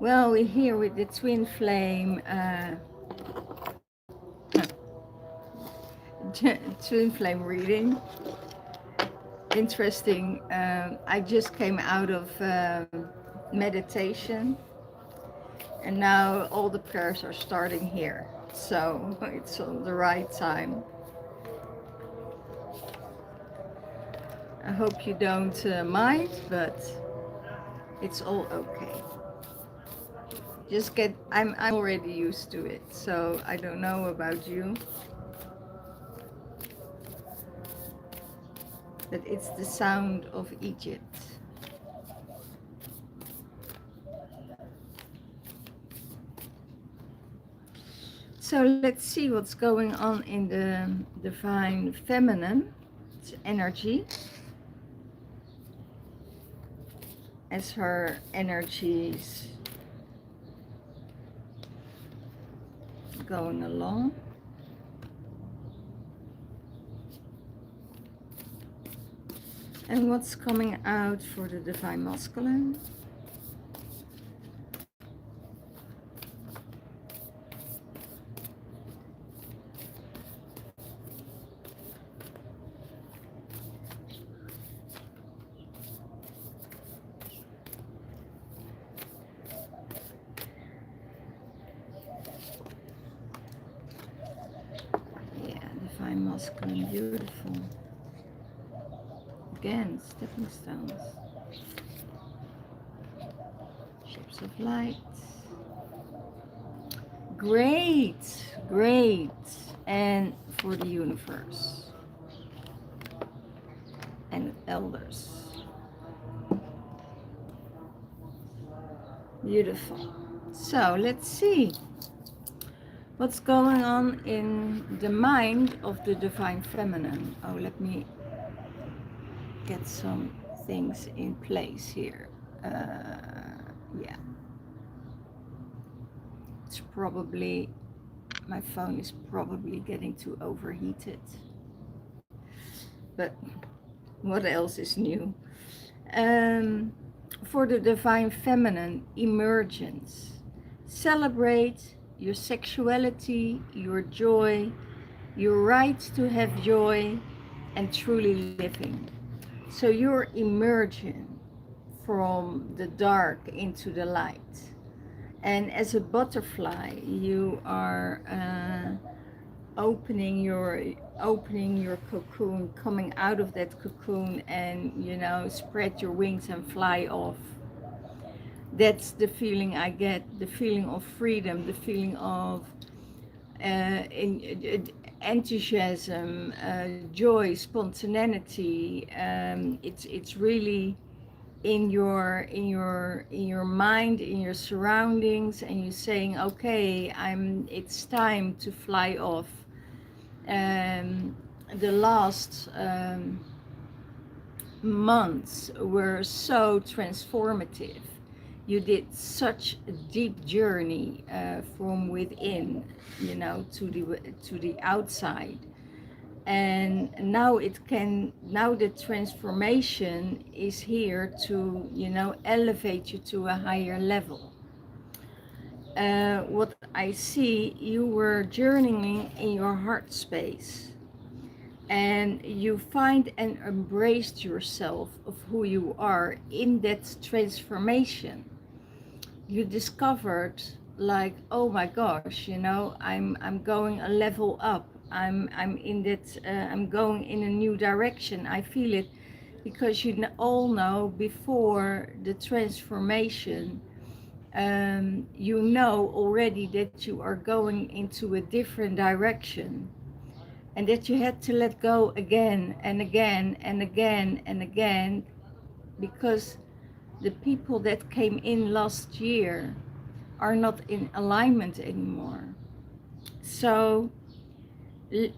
Well, we're here with the Twinflame Twinflame reading. Interesting. I just came out of meditation, and now all the prayers are starting here. So it's on the right time. I hope you don't mind, but it's all okay. Just get. I'm already used to it, so I don't know about you. But it's the sound of Egypt. So let's see what's going on in the divine feminine energy, as her energies going along. And what's coming out for the divine masculine. Yeah, divine masculine, beautiful. Again, stepping stones. Ships of light. Great, great. And for the universe. And elders. Beautiful. So let's see what's going on in the mind of the divine feminine. Oh, let me get some things in place here. Yeah, it's probably, my phone is probably getting too overheated, but what else is new? For the divine feminine, emergence. Celebrate your sexuality, your joy, your right to have joy, and truly living. So you're emerging from the dark into the light. And as a butterfly, you are opening your cocoon, coming out of that cocoon, and spread your wings and fly off. That's the feeling I get, the feeling of freedom, the feeling of enthusiasm, joy, spontaneity. It's really in your mind, in your surroundings, and you're saying, okay, it's time to fly off. The last months were so transformative. You did such a deep journey from within, to the outside. And now the transformation is here to, elevate you to a higher level. What I see, you were journeying in your heart space, and you find and embraced yourself of who you are in that transformation. You discovered, like, oh my gosh, I'm going a level up. I'm in that. I'm going in a new direction. I feel it, because you all know, before the transformation, you know already that you are going into a different direction, and that you had to let go again and again and again and again, because the people that came in last year are not in alignment anymore. So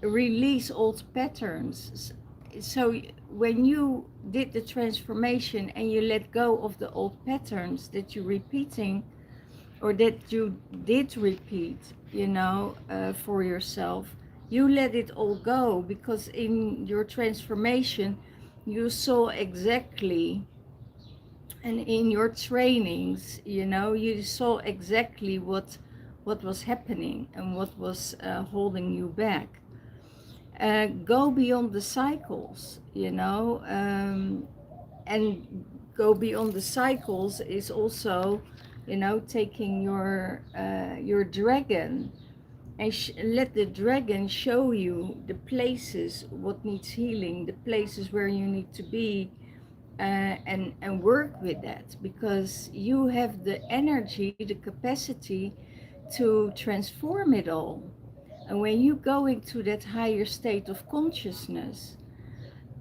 release old patterns. So when you did the transformation and you let go of the old patterns that you're repeating, or that you did repeat, for yourself, you let it all go, because in your transformation you saw exactly And in your trainings, you know, you saw exactly what was happening and what was holding you back. Go beyond the cycles, you know, and go beyond the cycles is also, you know, taking your dragon and let the dragon show you the places what needs healing, the places where you need to be, and work with that, because you have the energy, the capacity to transform it all. And when you go into that higher state of consciousness,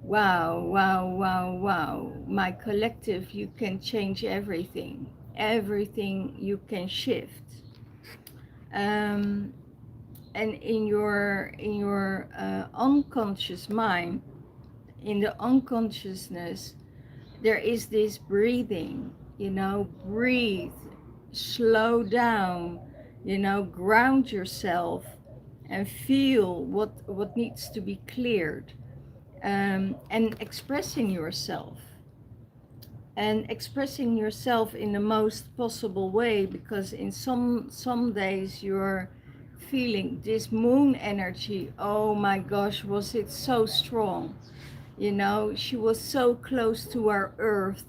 wow, wow, wow, wow, my collective, you can change everything. Everything you can shift. Um, and in your unconscious mind, in the unconsciousness, there is this breathing, you know, breathe, slow down, you know, ground yourself and feel what needs to be cleared, and expressing yourself in the most possible way, because in some days you're feeling this moon energy. Oh my gosh, was it so strong. You know, she was so close to our earth,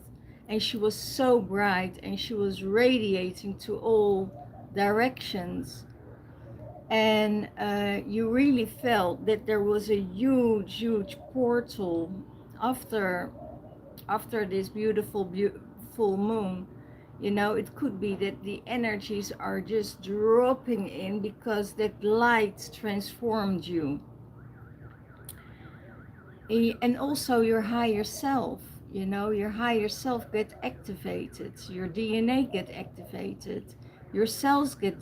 and she was so bright, and she was radiating to all directions. And you really felt that there was a huge, huge portal after this beautiful, full moon. You know, it could be that the energies are just dropping in because that light transformed you. And also your higher self, you know, your higher self get activated, your DNA get activated, your cells get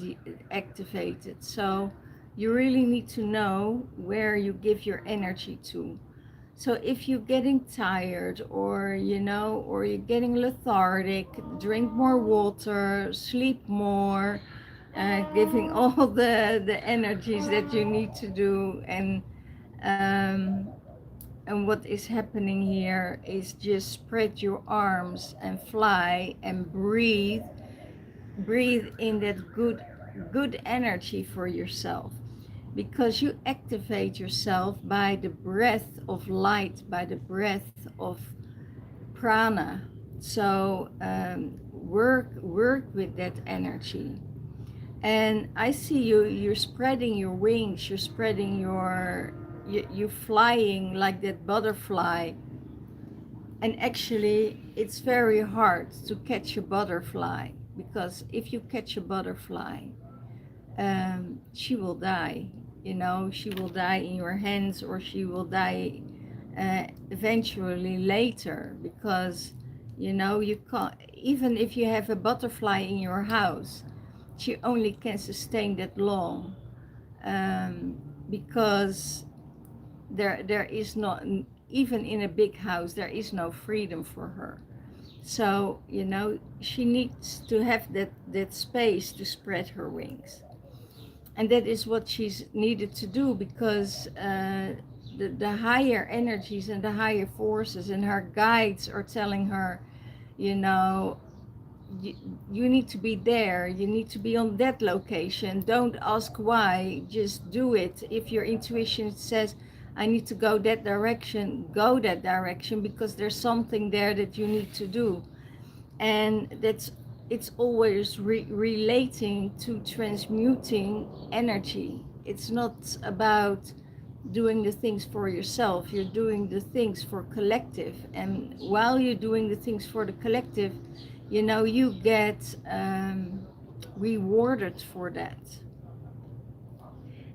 activated. So you really need to know where you give your energy to. So if you're getting tired, or you know, or you're getting lethargic, drink more water, sleep more, giving all the energies that you need to do. Um, and what is happening here is just spread your arms and fly and breathe. Breathe in that good energy for yourself, because you activate yourself by the breath of light, by the breath of prana. So work with that energy. And I see you're spreading your wings, you're spreading you flying like that butterfly. And actually, it's very hard to catch a butterfly, because if you catch a butterfly, she will die. You know, she will die in your hands, or she will die eventually later, because you know, you can't, even if you have a butterfly in your house, she only can sustain that long, because there is not, even in a big house, there is no freedom for her. So you know, she needs to have that space to spread her wings. And that is what she's needed to do, because the higher energies and the higher forces and her guides are telling her, you know, you, you need to be there, you need to be on that location. Don't ask why, just do it. If your intuition says, I need to go that direction, go that direction, because there's something there that you need to do. And it's always relating to transmuting energy. It's not about doing the things for yourself, you're doing the things for collective. And while you're doing the things for the collective, you know, you get rewarded for that.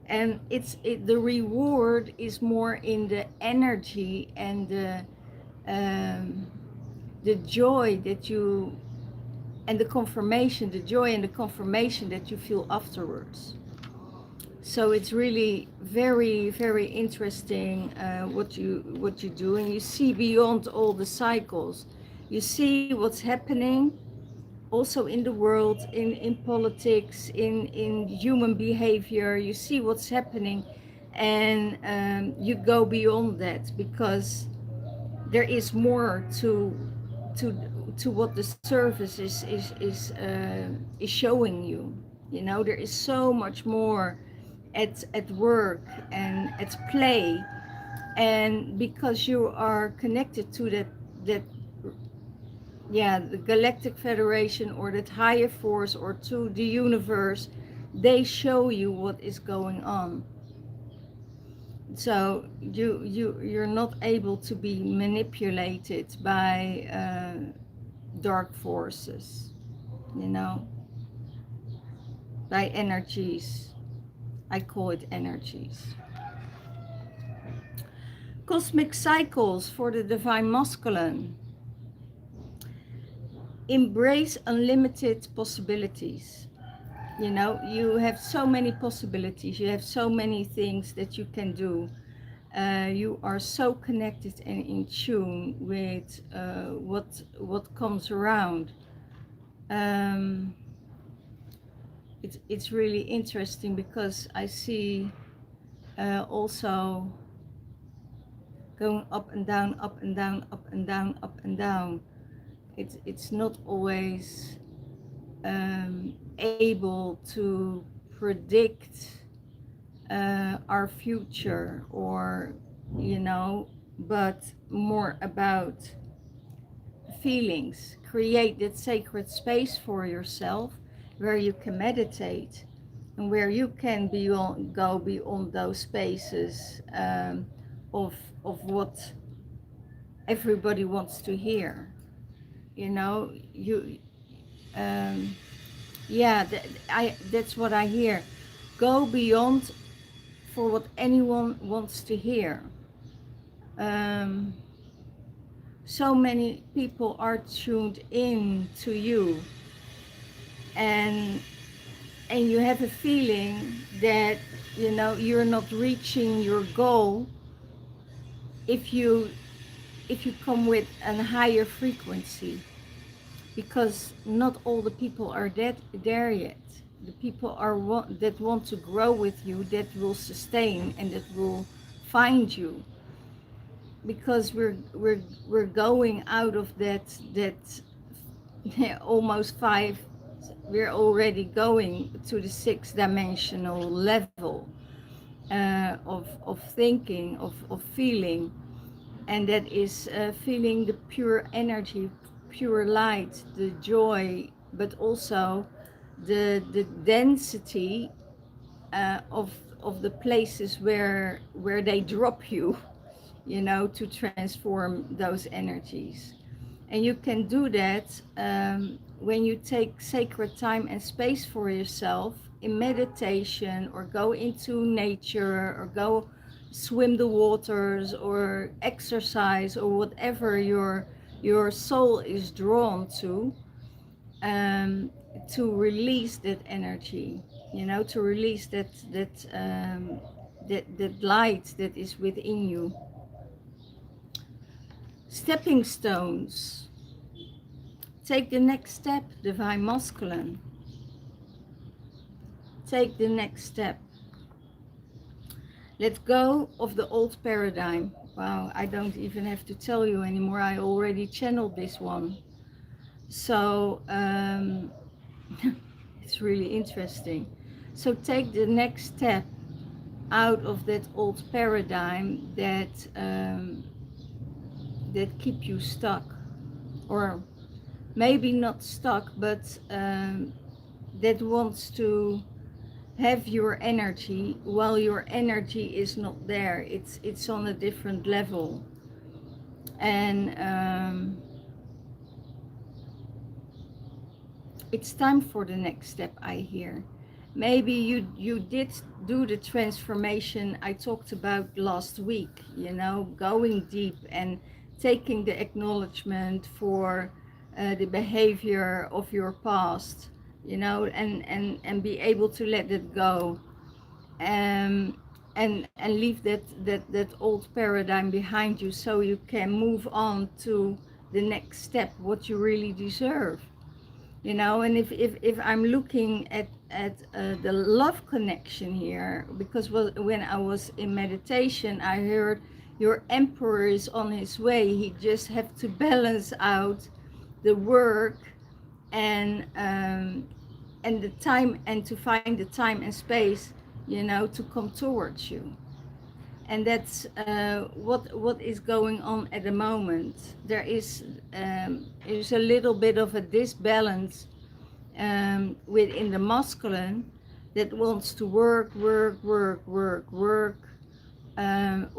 And the reward is more in the energy and the joy that you, and the confirmation, the joy and the confirmation that you feel afterwards. So it's really very, very interesting what you do, and you see beyond all the cycles. You see what's happening also in the world, in politics, in human behavior. You see what's happening, and you go beyond that, because there is more to to what the service is showing you. You know, there is so much more at work and at play, and because you are connected to that yeah, the Galactic Federation or that higher force or to the universe, they show you what is going on. So you're not able to be manipulated by dark forces, you know, by energies. I call it energies. Cosmic cycles for the divine masculine. Embrace unlimited possibilities. You know, you have so many possibilities, you have so many things that you can do. You are so connected and in tune with what comes around. um, it's really interesting because I see also going up and down, up and down, up and down, up and down. It's not always able to predict our future, or you know, but more about feelings. Create that sacred space for yourself where you can meditate and where you can go beyond those spaces of what everybody wants to hear. You know, yeah, that's what I hear. Go beyond for what anyone wants to hear. Um, so many people are tuned in to you, and you have a feeling that, you know, you're not reaching your goal if you come with a higher frequency, because not all the people are there yet. The people that want to grow with you, that will sustain and that will find you, because we're going out of that almost five. We're already going to the sixth dimensional level of thinking, of feeling, and that is feeling the pure energy, pure light, the joy, but also the density of the places where they drop you, you know, to transform those energies. And you can do that when you take sacred time and space for yourself in meditation, or go into nature, or go swim the waters, or exercise, or whatever your soul is drawn to release that energy, you know, to release that light that is within you. Stepping stones. Take the next step, divine masculine. Take the next step. Let go of the old paradigm. Wow, I don't even have to tell you anymore. I already channeled this one. So it's really interesting. So take the next step out of that old paradigm that keep you stuck, or maybe not stuck, but that wants to have your energy while your energy is not there. It's on a different level, and it's time for the next step, I hear. Maybe you did do the transformation I talked about last week, you know, going deep and taking the acknowledgement for the behavior of your past, you know, and be able to let it go, and leave that old paradigm behind you, so you can move on to the next step, what you really deserve. You know, and if I'm looking at the love connection here, because when I was in meditation, I heard your emperor is on his way. He just have to balance out the work and the time, and to find the time and space, you know, to come towards you. And that's what is going on at the moment. There's a little bit of a disbalance within the masculine that wants to work,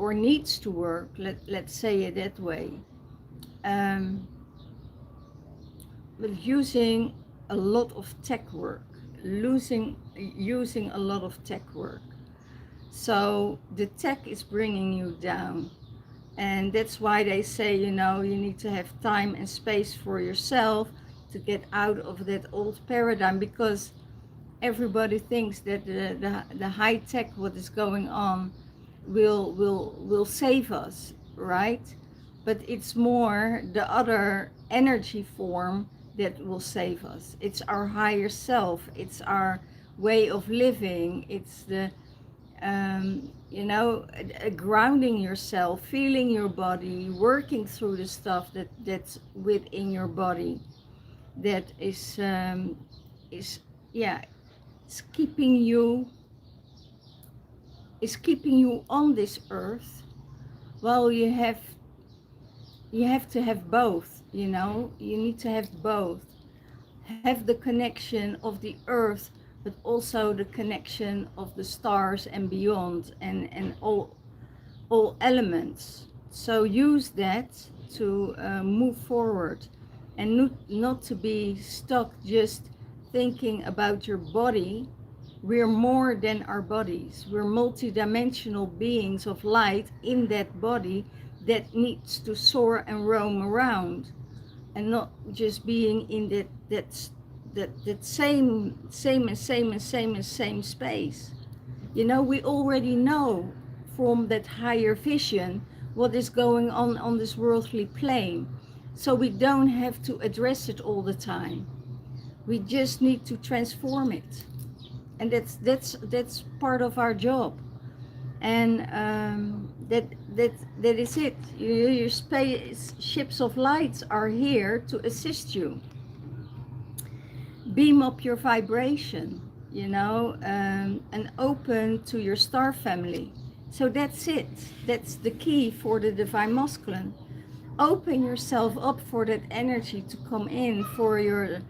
or needs to work. Let's say it that way. Um, but using a lot of tech work, using a lot of tech work. So the tech is bringing you down. And that's why they say, you know, you need to have time and space for yourself to get out of that old paradigm, because everybody thinks that the high tech, what is going on, will save us, right? But it's more the other energy form that will save us. It's our higher self. It's our way of living. It's the you know, grounding yourself, feeling your body, working through the stuff that's within your body, that is yeah, is keeping you on this earth. Well, you have to have both, you know. You need to have both. Have the connection of the earth, but also the connection of the stars and beyond, and all elements. So use that to move forward, and not to be stuck just thinking about your body. We're more than our bodies. We're multidimensional beings of light in that body that needs to soar and roam around, and not just being in that same space. You know, we already know from that higher vision what is going on this worldly plane. So we don't have to address it all the time. We just need to transform it. And that's part of our job. And that is it. Your space ships of light are here to assist you. Beam up your vibration, you know, and open to your star family. So that's it. That's the key for the divine masculine. Open yourself up for that energy to come in, for your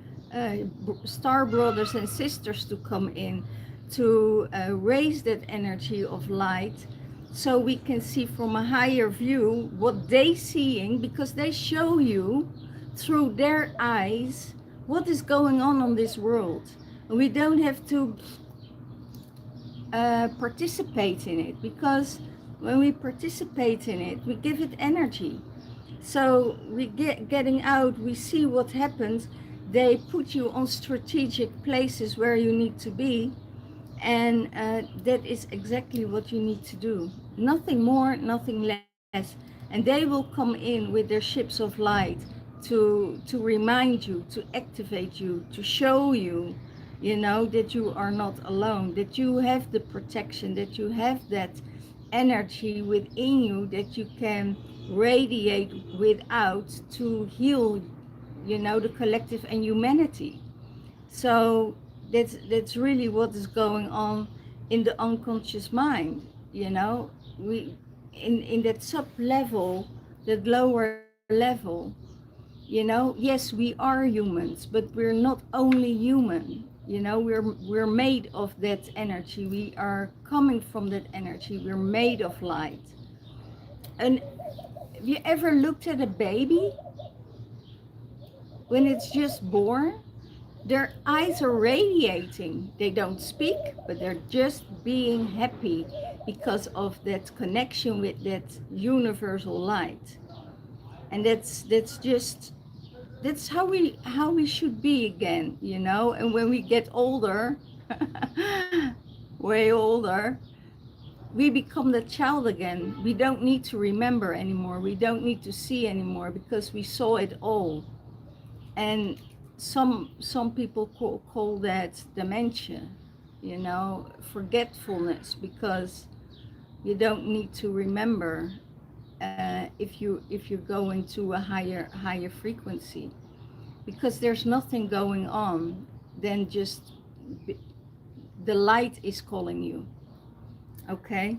star brothers and sisters to come in, to raise that energy of light, so we can see from a higher view what they seeing, because they show you through their eyes what is going on this world. We don't have to participate in it, because when we participate in it, we give it energy. So we getting out, we see what happens. They put you on strategic places where you need to be, and that is exactly what you need to do. Nothing more, nothing less. And they will come in with their ships of light to remind you, to activate you, to show you, you know, that you are not alone, that you have the protection, that you have that energy within you that you can radiate without, to heal, you know, the collective and humanity. So that's really what is going on in the unconscious mind. You know, we in that sub level, that lower level, you know, yes, we are humans, but we're not only human. You know, we're made of that energy. We are coming from that energy. We're made of light. And have you ever looked at a baby when it's just born? Their eyes are radiating. They don't speak, but they're just being happy because of that connection with that universal light. And that's how we should be again, you know. And when we get older, way older, we become the child again. We don't need to remember anymore. We don't need to see anymore, because we saw it all. And some people call that dementia, you know, forgetfulness, because you don't need to remember if you go into a higher frequency. because there's nothing going on than just the light is calling you. Okay,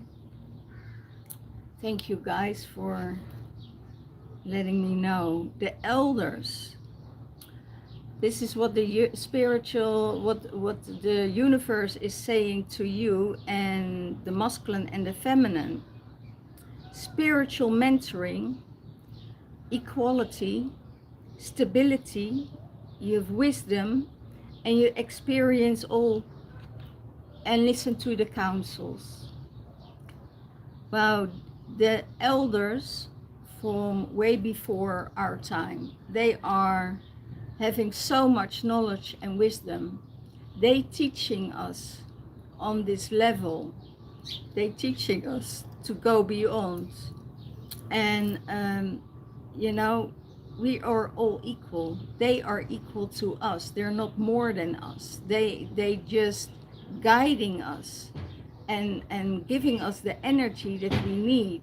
thank you guys for letting me know. The elders, this is what the spiritual, what the universe is saying to you, and the masculine and the feminine. Spiritual mentoring, equality, stability, you have wisdom, and you experience all and listen to the counsels. Wow, the elders from way before our time, they are having so much knowledge and wisdom. They teaching us on this level. They teaching us to go beyond. And you know, we are all equal. They are equal to us. They're not more than us. They just guiding us and giving us the energy that we need,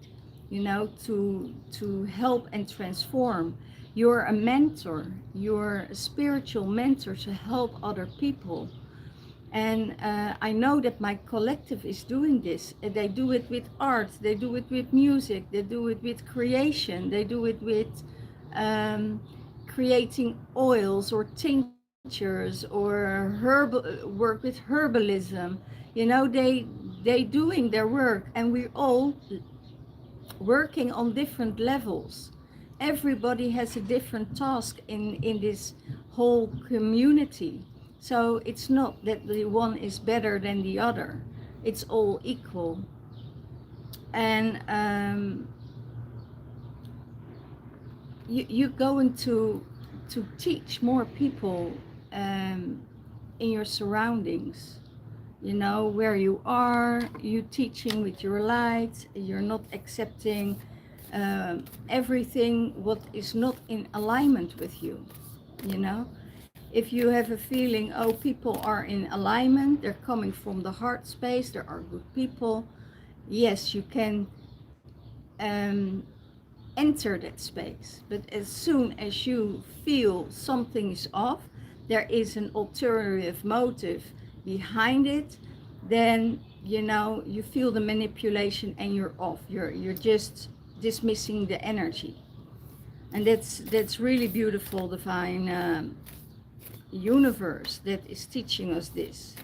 you know, to help and transform. You're a mentor. You're a spiritual mentor to help other people. And I know that my collective is doing this. They do it with art, they do it with music, they do it with creation, they do it with creating oils or tinctures or work with herbalism. You know, they doing their work, and we're all working on different levels. Everybody has a different task in this whole community. So it's not that the one is better than the other. It's all equal. And you're going to teach more people in your surroundings. You know, where you are, you teaching with your light. You're not accepting everything what is not in alignment with you, you know. If you have a feeling, oh, people are in alignment, they're coming from the heart space, there are good people, yes, you can enter that space. But as soon as you feel something is off, there is an alternative motive behind it, then, you know, you feel the manipulation and you're off. You're just dismissing the energy. And that's really beautiful, divine universe that is teaching us this.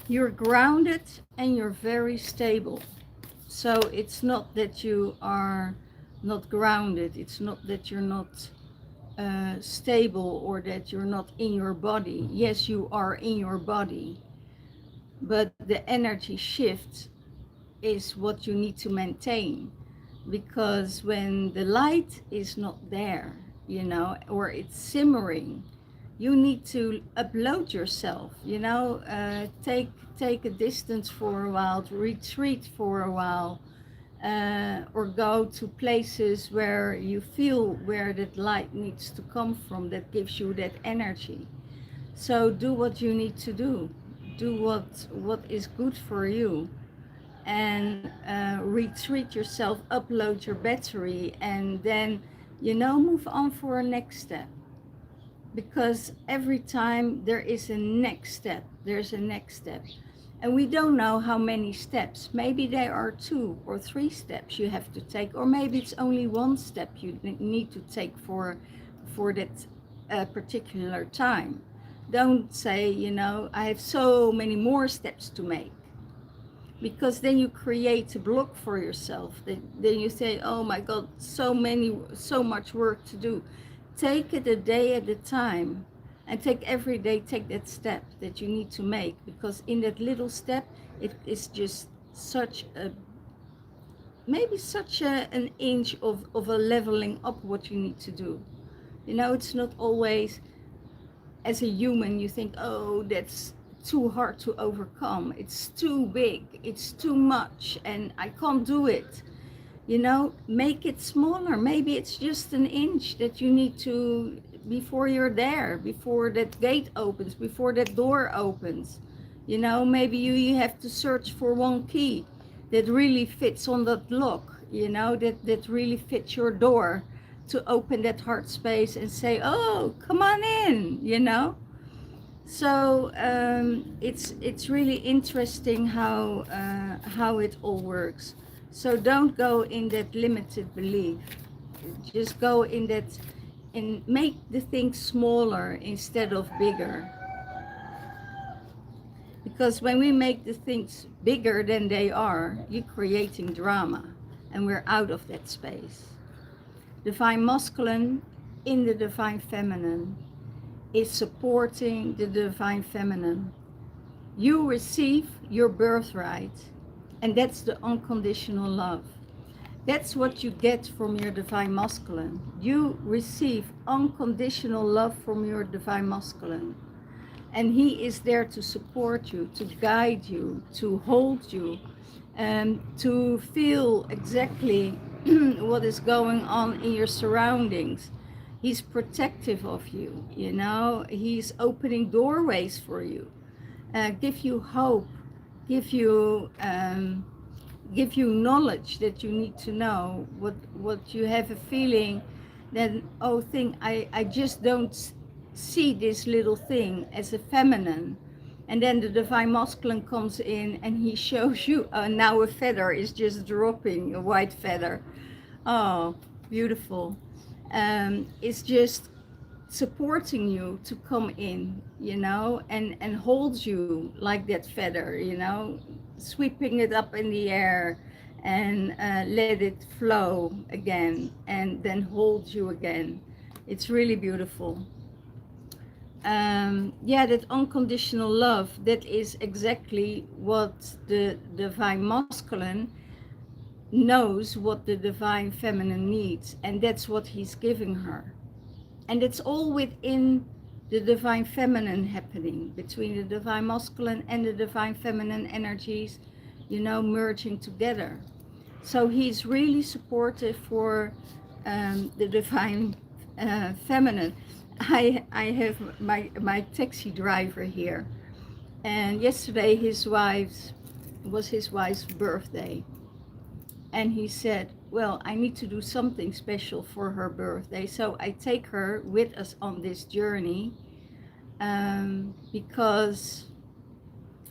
You're grounded and you're very stable. So it's not that you are not grounded, it's not that you're not stable or that you're not in your body. Yes, you are in your body, but the energy shift is what you need to maintain. Because when the light is not there, you know, or it's simmering, you need to upload yourself, you know, take a distance for a while, to retreat for a while, or go to places where you feel where that light needs to come from, that gives you that energy. So do what you need to do. Do what is good for you, and retreat yourself, upload your battery, and then, you know, move on for a next step. Because every time there is a next step, there's a next step. And we don't know how many steps. Maybe there are 2 or 3 steps you have to take, or maybe it's only 1 step you need to take for that particular time. Don't say, you know, I have so many more steps to make. Because then you create a block for yourself. Then you say, oh my God, so much work to do. Take it a day at a time, and every day take that step that you need to make, because in that little step, it is just an inch of a leveling up what you need to do. You know, it's not always, as a human, you think, oh, that's too hard to overcome, it's too big, it's too much, and I can't do it. You know, make it smaller. Maybe it's just an inch that you need to, before you're there, before that gate opens, before that door opens. You know, maybe you have to search for 1 key that really fits on that lock, you know, that really fits your door. to open that heart space and say, oh, come on in, you know. So it's really interesting how it all works. So don't go in that limited belief. Just go in that, and make the things smaller instead of bigger. Because when we make the things bigger than they are, you're creating drama, and we're out of that space. Divine masculine in the divine feminine is supporting the divine feminine. You receive your birthright, and that's the unconditional love. That's what you get from your divine masculine. You receive unconditional love from your divine masculine. And he is there to support you, to guide you, to hold you, and to feel exactly what is going on in your surroundings. He's protective of you, you know. He's opening doorways for you, give you hope, give you knowledge that you need to know. What you have a feeling that, oh, I just don't see this little thing as a feminine, and then the divine masculine comes in and he shows you, now a feather is just dropping, a white feather. Oh, beautiful. It's just supporting you to come in, you know, and holds you like that feather, you know, sweeping it up in the air, and let it flow again, and then hold you again. It's really beautiful. Yeah, that unconditional love, that is exactly what the divine masculine knows, what the divine feminine needs, and that's what he's giving her. And it's all within the divine feminine happening, between the divine masculine and the divine feminine energies, you know, merging together. So he's really supportive for the divine feminine. I have my taxi driver here, and yesterday his wife's birthday, and he said, well, I need to do something special for her birthday, so I take her with us on this journey, because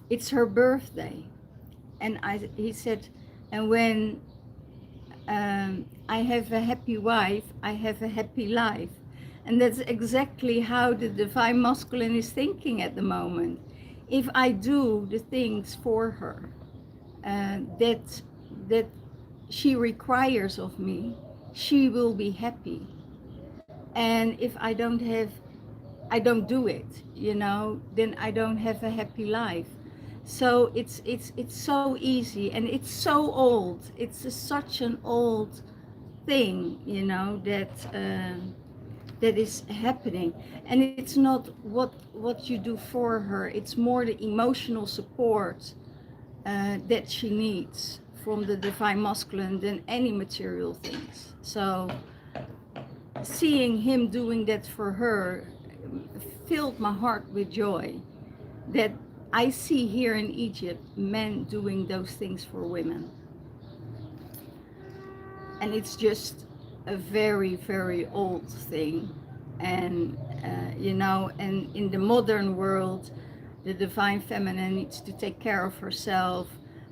it's her birthday. And he said, and when I have a happy wife, I have a happy life. And that's exactly how the divine masculine is thinking at the moment. If I do the things for her that she requires of me, she will be happy. And if I don't do it, you know, then I don't have a happy life. So it's so easy, and it's so old. It's such an old thing, you know, that is happening. And it's not what you do for her. It's more the emotional support that she needs from the divine masculine than any material things. So seeing him doing that for her filled my heart with joy, that I see here in Egypt men doing those things for women. And it's just a very, very old thing. And you know, and in the modern world, the divine feminine needs to take care of herself,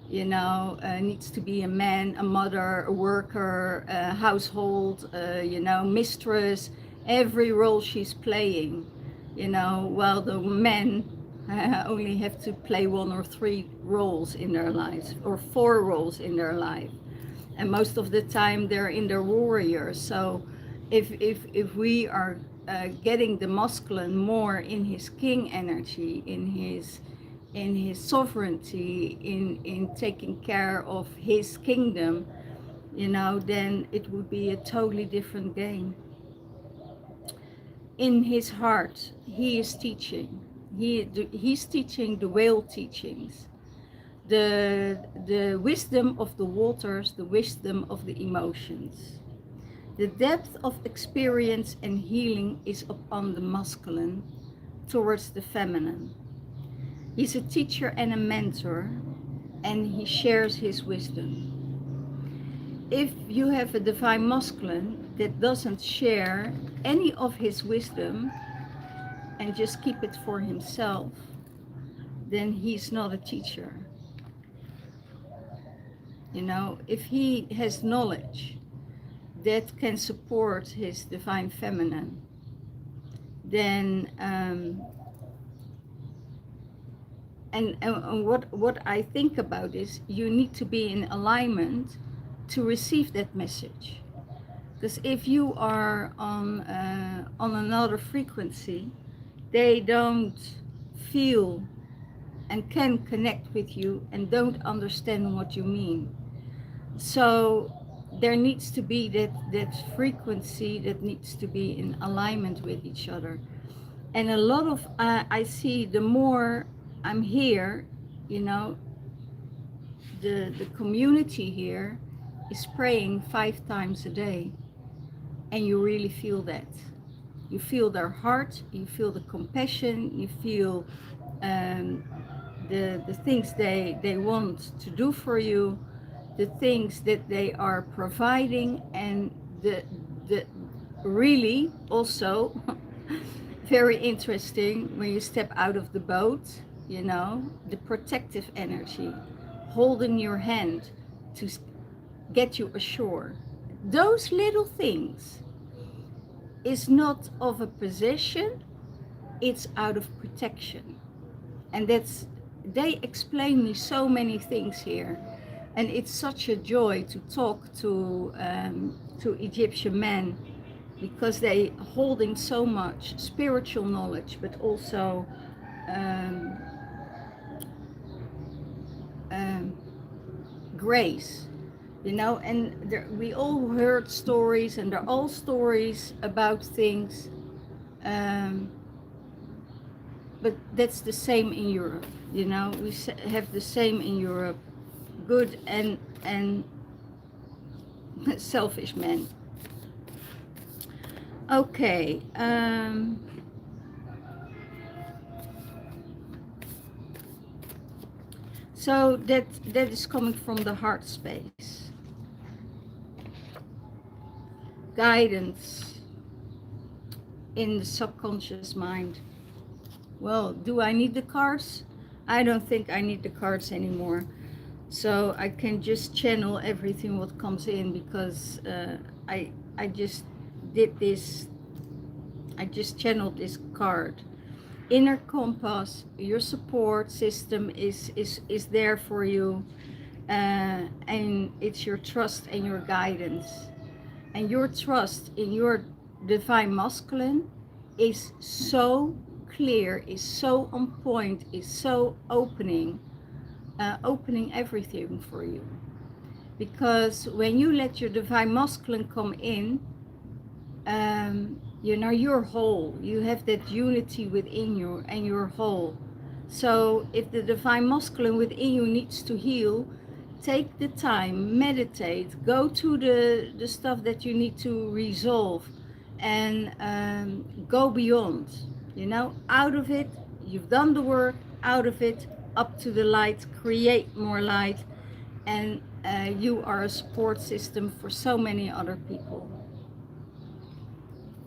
you know, needs to be a man, a mother, a worker, a household, you know, mistress, every role she's playing, you know, while the men only have to play 1 or 3 roles in their lives, or 4 roles in their life. And most of the time they're in their warriors. So if we are getting the masculine more in his king energy, in his sovereignty, in taking care of his kingdom, you know, then it would be a totally different game. In his heart, he is teaching. He's teaching the whale teachings, the wisdom of the waters, the wisdom of the emotions. The depth of experience and healing is upon the masculine towards the feminine. He's a teacher and a mentor, and he shares his wisdom. if you have a divine masculine that doesn't share any of his wisdom and just keep it for himself, then he's not a teacher. You know, if he has knowledge that can support his divine feminine, then and what I think about is you need to be in alignment to receive that message. Because if you are on another frequency, they don't feel and can connect with you and don't understand what you mean. So there needs to be that frequency that needs to be in alignment with each other. And a lot of I see, the more I'm here, you know, the community here is praying 5 times a day, and you really feel that. You feel their heart, you feel the compassion, you feel the things they want to do for you, the things that they are providing, and the really also very interesting when you step out of the boat, you know, the protective energy, holding your hand to get you ashore. Those little things is not of a possession, it's out of protection. And that's, they explain me so many things here. And it's such a joy to talk to Egyptian men, because they holding so much spiritual knowledge, but also grace, you know. And there, we all heard stories, and they're all stories about things, but that's the same in Europe, you know. We have the same in Europe, good and selfish men. Okay, so that is coming from the heart space. Guidance in the subconscious mind. Well, do I need the cards? I don't think I need the cards anymore. So I can just channel everything what comes in, because I just did this. I just channeled this card. Inner compass, your support system is there for you, and it's your trust and your guidance. And your trust in your divine masculine is so clear, is so on point, is so opening everything for you. Because when you let your divine masculine come in, you know, you're whole. You have that unity within you, and you're whole. So if the divine masculine within you needs to heal, take the time, meditate, go to the stuff that you need to resolve, and go beyond, you know, out of it. You've done the work, out of it, up to the light, create more light, and you are a support system for so many other people.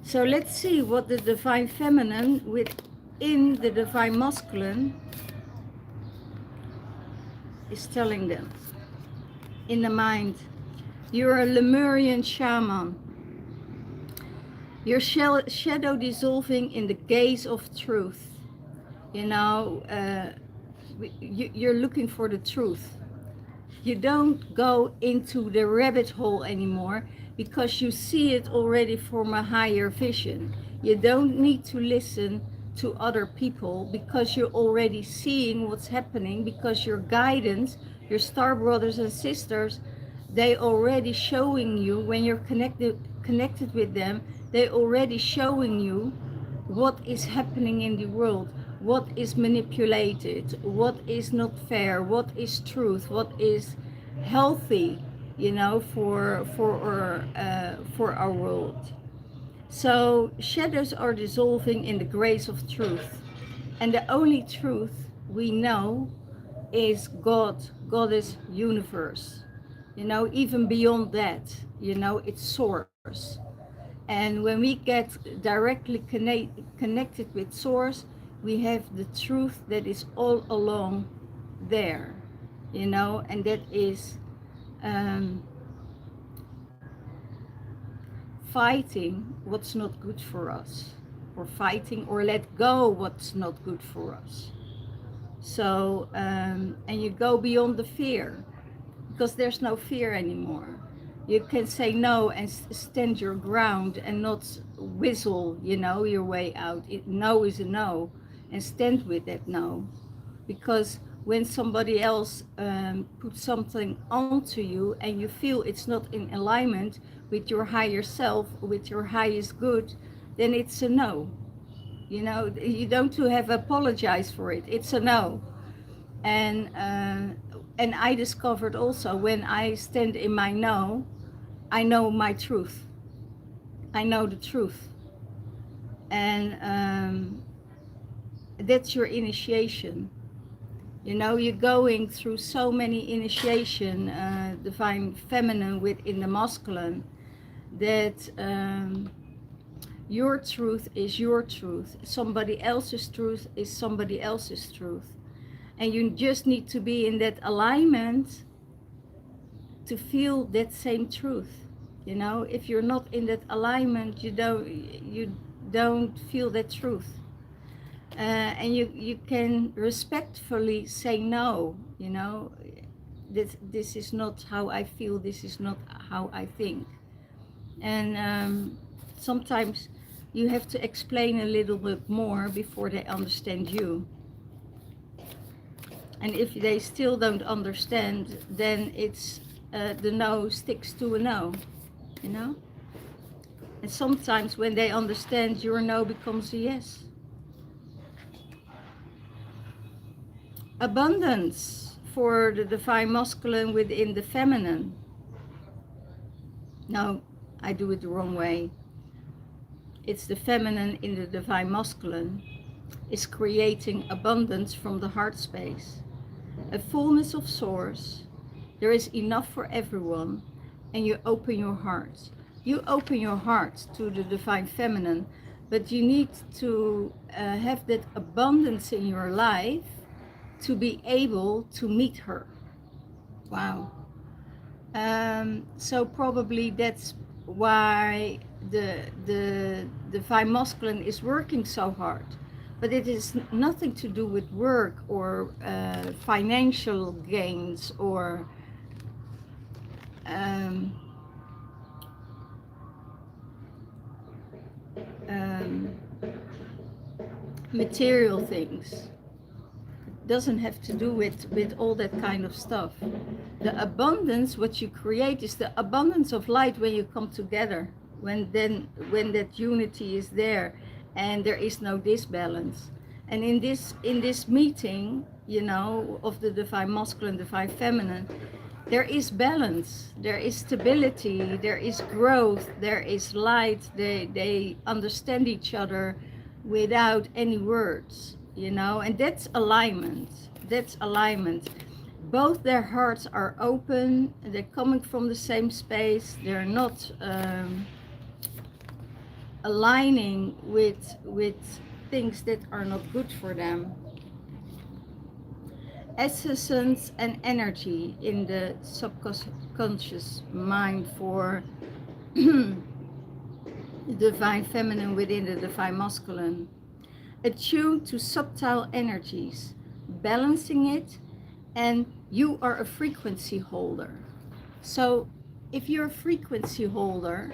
So let's see what the divine feminine within the divine masculine is telling them. In the mind, you're a Lemurian shaman. Your shadow dissolving in the gaze of truth. You know, you're looking for the truth. You don't go into the rabbit hole anymore, because you see it already from a higher vision. You don't need to listen to other people, because you're already seeing what's happening, because your guidance, your star brothers and sisters, they already showing you, when you're connected with them, they already showing you what is happening in the world, what is manipulated, what is not fair, what is truth, what is healthy, you know, for our world. So shadows are dissolving in the grace of truth, and the only truth we know is God, Goddess, universe. You know, even beyond that, you know, it's source. And when we get directly connected with source, we have the truth that is all along there, you know, and that is um, fighting what's not good for us, or fighting or let go what's not good for us. So, and you go beyond the fear, because there's no fear anymore. You can say no and stand your ground and not whistle, you know, your way out. No is a no, and stand with that no. Because when somebody else puts something onto you and you feel it's not in alignment with your higher self, with your highest good, then it's a no. You know, you don't have to apologize for it. It's a no. And I discovered also, when I stand in my no, I know my truth. I know the truth. And that's your initiation. You know, you're going through so many initiation, divine feminine within the masculine, that your truth is your truth. Somebody else's truth is somebody else's truth. And you just need to be in that alignment to feel that same truth. You know, if you're not in that alignment, you don't feel that truth. And you can respectfully say no. You know, this is not how I feel. This is not how I think. And sometimes you have to explain a little bit more before they understand you. And if they still don't understand, then it's the no sticks to a no, you know? And sometimes when they understand, your no becomes a yes. Abundance for the divine masculine within the feminine. No, I do it the wrong way. It's the feminine in the divine masculine is creating abundance from the heart space. A fullness of source. There is enough for everyone, and you open your heart. You open your heart to the divine feminine, but you need to have that abundance in your life to be able to meet her. Wow. So probably that's why the divine masculine is working so hard. But it is nothing to do with work or financial gains or um, um, material things. It doesn't have to do with all that kind of stuff. The abundance, what you create, is the abundance of light when you come together, when that unity is there and there is no disbalance. And in this meeting, you know, of the divine masculine, divine feminine, there is balance, there is stability, there is growth, there is light. They understand each other without any words, you know, and that's alignment. That's alignment. Both their hearts are open, they're coming from the same space, they're not aligning with things that are not good for them. Essence and energy in the subconscious mind for the divine feminine within the divine masculine. Attuned to subtle energies, balancing it, and you are a frequency holder. So if you're a frequency holder,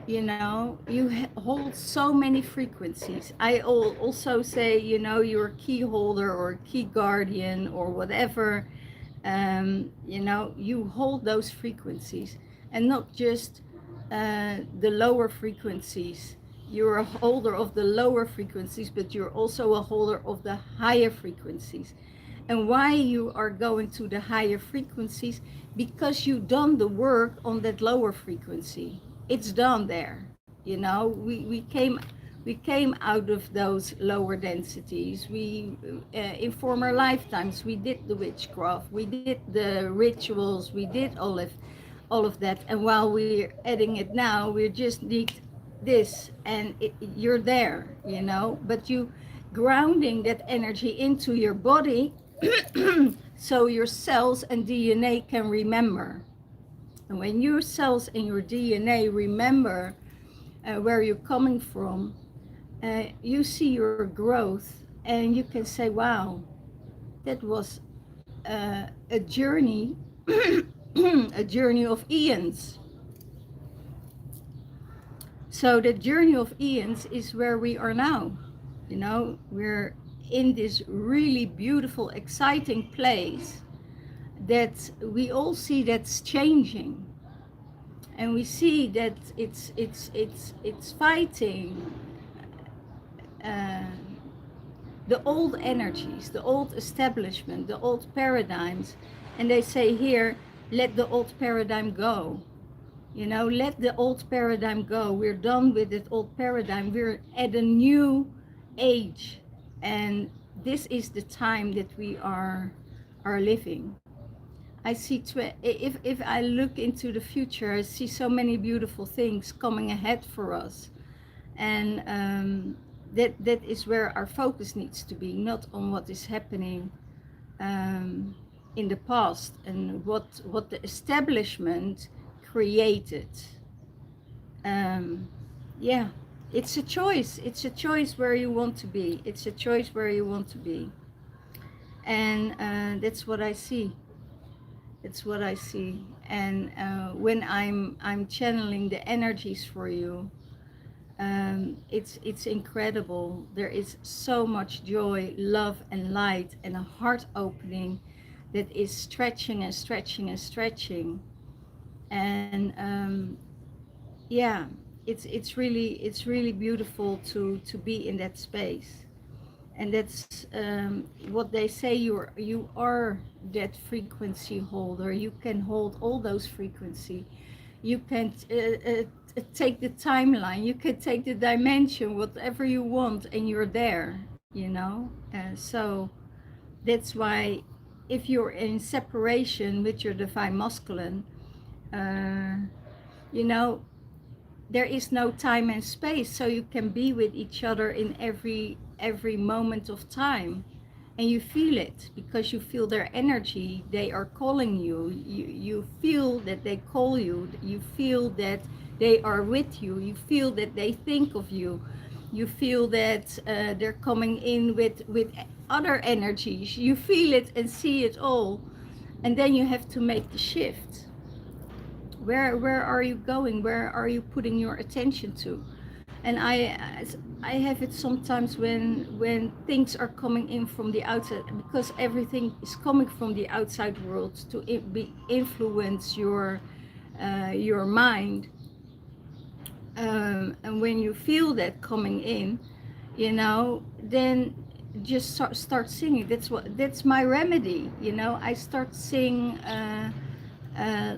you know, you hold so many frequencies. I also say, you know, you're a key holder or a key guardian or whatever. You know, you hold those frequencies, and not just the lower frequencies. You're a holder of the lower frequencies, but you're also a holder of the higher frequencies. And why you are going to the higher frequencies? Because you've done the work on that lower frequency. It's done there. You know, we came We came out of those lower densities. We, in former lifetimes, we did the witchcraft, we did the rituals, we did all of that. And while we're adding it now, we just need this, and you're there, you know. But you grounding that energy into your body, so your cells and DNA can remember. And when your cells and your DNA remember where you're coming from, you see your growth, and you can say, wow, that was a journey, a journey of eons. So the journey of eons is where we are now. You know, we're in this really beautiful, exciting place that we all see that's changing. And we see that it's fighting the old energies, the old establishment, the old paradigms. And they say here, let the old paradigm go. You know, let the old paradigm go. We're done with that old paradigm. We're at a new age. And this is the time that we are living. I see, if I look into the future, I see so many beautiful things coming ahead for us. And that is where our focus needs to be, not on what is happening in the past and what the establishment created. Yeah, it's a choice. It's a choice where you want to be. It's a choice where you want to be. And that's what I see. It's what I see. And when I'm channeling the energies for you, it's incredible. There is so much joy, love, and light, and a heart opening that is stretching and stretching and stretching. And yeah, it's really beautiful to be in that space. And that's what they say, you are that frequency holder. You can hold all those frequency. You can take the timeline, you can take the dimension, whatever you want, and you're there, you know. So that's why if you're in separation with your divine masculine, you know, there is no time and space, so you can be with each other in every moment of time, and you feel it because you feel their energy. They are calling you. You feel that they call you. You feel that they are with you. You feel that they think of you. You feel that they're coming in with other energies. You feel it and see it all, and then you have to make the shift. Where are you going? Where are you putting your attention to? And I have it sometimes when things are coming in from the outside, because everything is coming from the outside world to influence your mind. And when you feel that coming in, you know, then just start singing. That's my remedy. You know, I start singing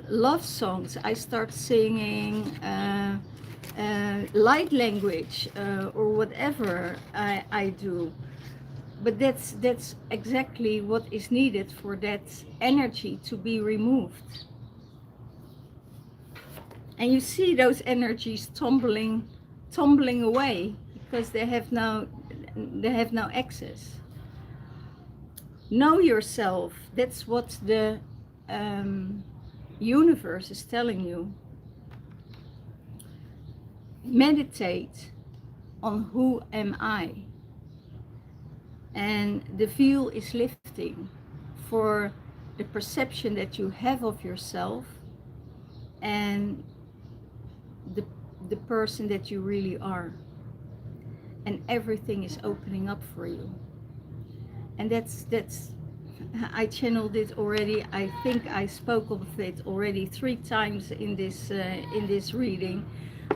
love songs. I start singing light language or whatever I do. But that's exactly what is needed for that energy to be removed. And you see those energies tumbling away because they have no access. Know yourself. That's what the universe is telling you. Meditate on who am I, and the veil is lifting for the perception that you have of yourself and the person that you really are, and everything is opening up for you. And that's I channeled it already. I think I spoke of it already 3 times in this reading.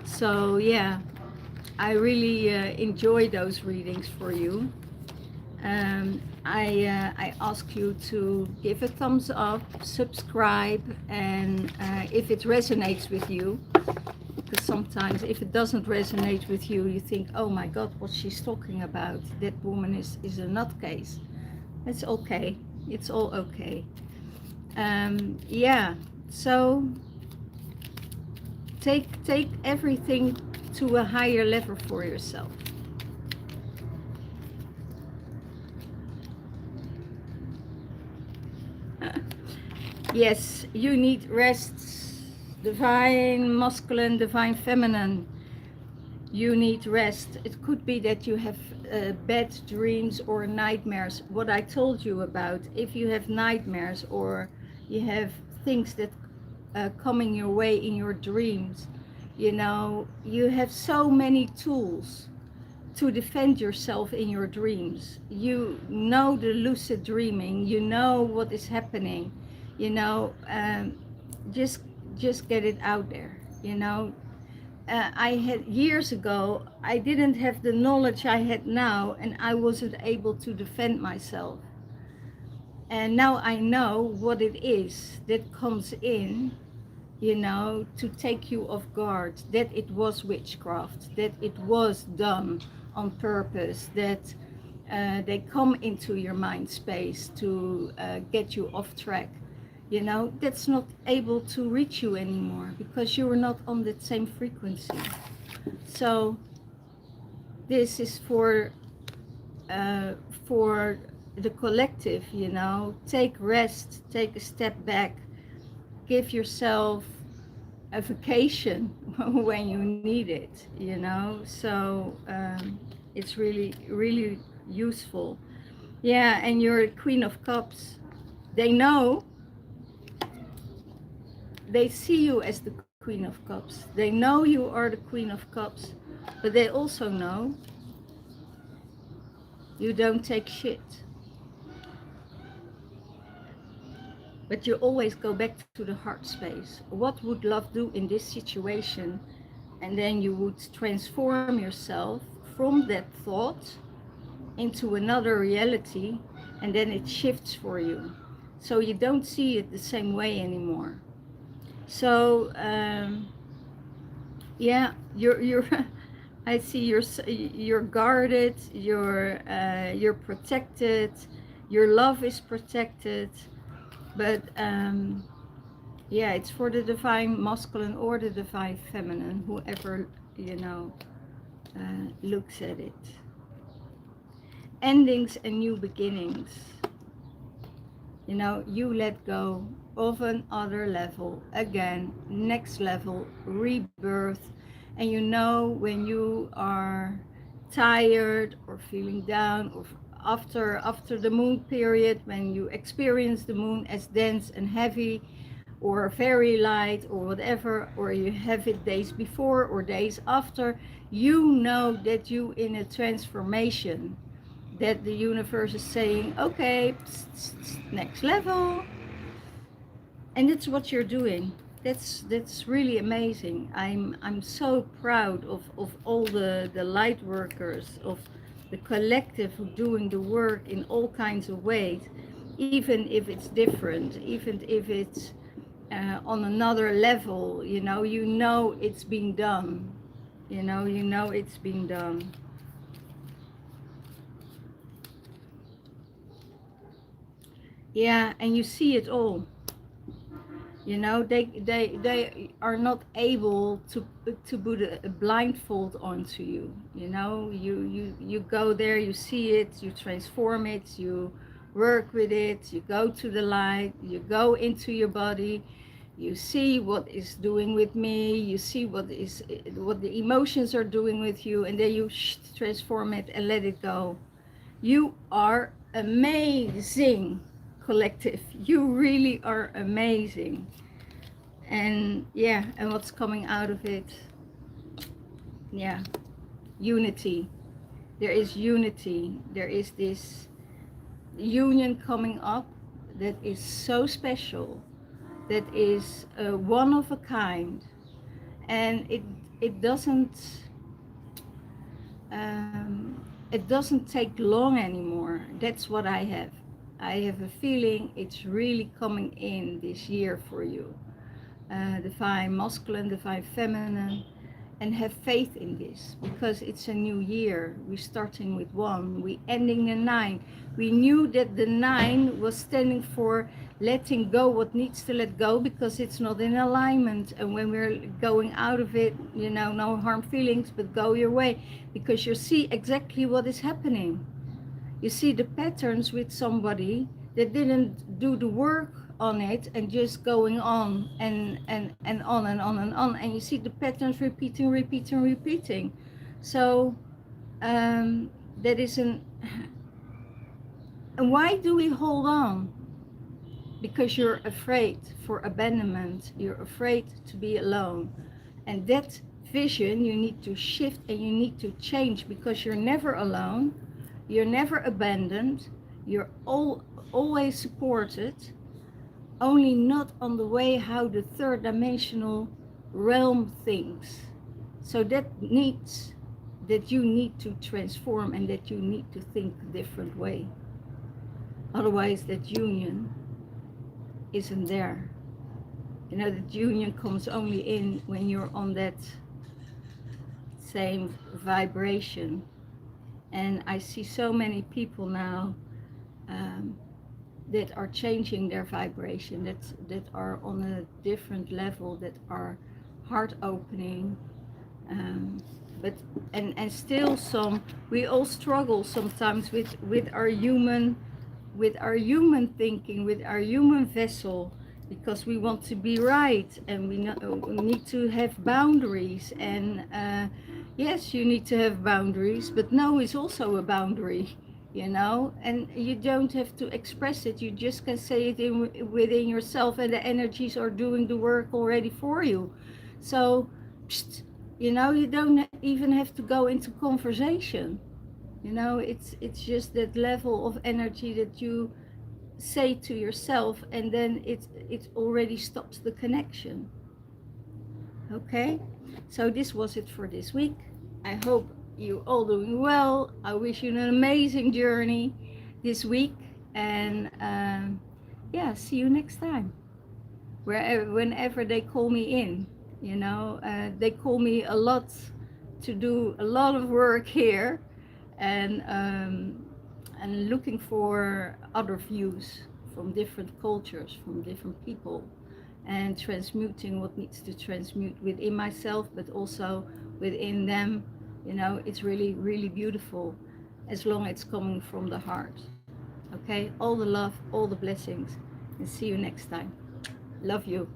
So yeah, I really enjoy those readings for you. I ask you to give a thumbs up, subscribe, and if it resonates with you, because sometimes if it doesn't resonate with you, you think, oh my God, what she's talking about, that woman is a nutcase. It's okay. It's all okay. Yeah, so take everything to a higher level for yourself. Yes, you need rest. Divine masculine, divine feminine. You need rest. It could be that you have bad dreams or nightmares. What I told you about, if you have nightmares or you have things that coming your way in your dreams, you know, you have so many tools to defend yourself in your dreams. You know the lucid dreaming, you know what is happening, you know, just get it out there, you know. I had years ago, I didn't have the knowledge I had now, and I wasn't able to defend myself. And now I know what it is that comes in, you know, to take you off guard, that it was witchcraft, that it was done on purpose, that they come into your mind space to get you off track. You know, that's not able to reach you anymore because you are not on that same frequency. So this is uh, for the collective, you know. Take rest, take a step back, give yourself a vacation when you need it, you know. So it's really, really useful. Yeah, and you're a Queen of Cups. They know, they see you as the Queen of Cups. They know you are the Queen of Cups, but they also know you don't take shit. But you always go back to the heart space. What would love do in this situation? And then you would transform yourself from that thought into another reality, and then it shifts for you. So you don't see it the same way anymore. So yeah, you're I see you're guarded, you're protected, your love is protected, but yeah, it's for the divine masculine or the divine feminine, whoever, you know, looks at it. Endings and new beginnings. You know, you let go of another level, again, next level, rebirth. And you know when you are tired or feeling down, or after the moon period, when you experience the moon as dense and heavy or very light or whatever, or you have it days before or days after, you know that you in a transformation, that the universe is saying, okay, psst, psst, psst, next level. And that's what you're doing. That's really amazing. I'm so proud of all the light workers, of the collective who doing the work in all kinds of ways, even if it's different, even if it's on another level. You know it's being done. You know it's being done. Yeah, and you see it all. They are not able to put a blindfold onto you. You go there, you see it, you transform it, you work with it, you go to the light, you go into your body, you see what it's doing with me, you see what the emotions are doing with you, and then you transform it and let it go. You are amazing, collective. You really are amazing. And yeah, and what's coming out of it? Yeah, unity. There is unity. There is this union coming up that is so special, that is one of a kind, and it doesn't take long anymore. That's what I have. I have a feeling it's really coming in this year for you. Divine masculine, divine feminine. and have faith in this, because it's a new year. We're starting with 1, we ending the 9. We knew that the 9 was standing for letting go what needs to let go, because it's not in alignment. And when we're going out of it, you know, no harm feelings, but go your way, because you see exactly what is happening. You see the patterns with somebody that didn't do the work on it and just going on and on and on and on, and you see the patterns repeating. So that is an and why do we hold on? Because you're afraid for abandonment, you're afraid to be alone, and that vision you need to shift and you need to change, because you're never alone, you're never abandoned, you're always supported, only not on the way how the third dimensional realm thinks. So that needs that you need to transform, and that you need to think a different way. Otherwise that union isn't there. You know, that union comes only in when you're on that same vibration. And I see so many people now that are changing their vibration, that are on a different level, that are heart opening, but and still some, we all struggle sometimes with our human thinking, with our human vessel, because we want to be right, and we need to have boundaries. And yes, you need to have boundaries, but no is also a boundary, you know, and you don't have to express it, you just can say it within yourself, and the energies are doing the work already for you. So psst, you know, you don't even have to go into conversation. You know, it's just that level of energy that you say to yourself, and then it already stops the connection. Okay, so this was it for this week. I hope you all doing well. I wish you an amazing journey this week, and yeah, see you next time. Whenever they call me in, you know, they call me a lot to do a lot of work here, and looking for other views from different cultures, from different people, and transmuting what needs to transmute within myself, but also within them. You know, it's really, really beautiful, as long as it's coming from the heart. Okay, all the love, all the blessings, and see you next time. Love you.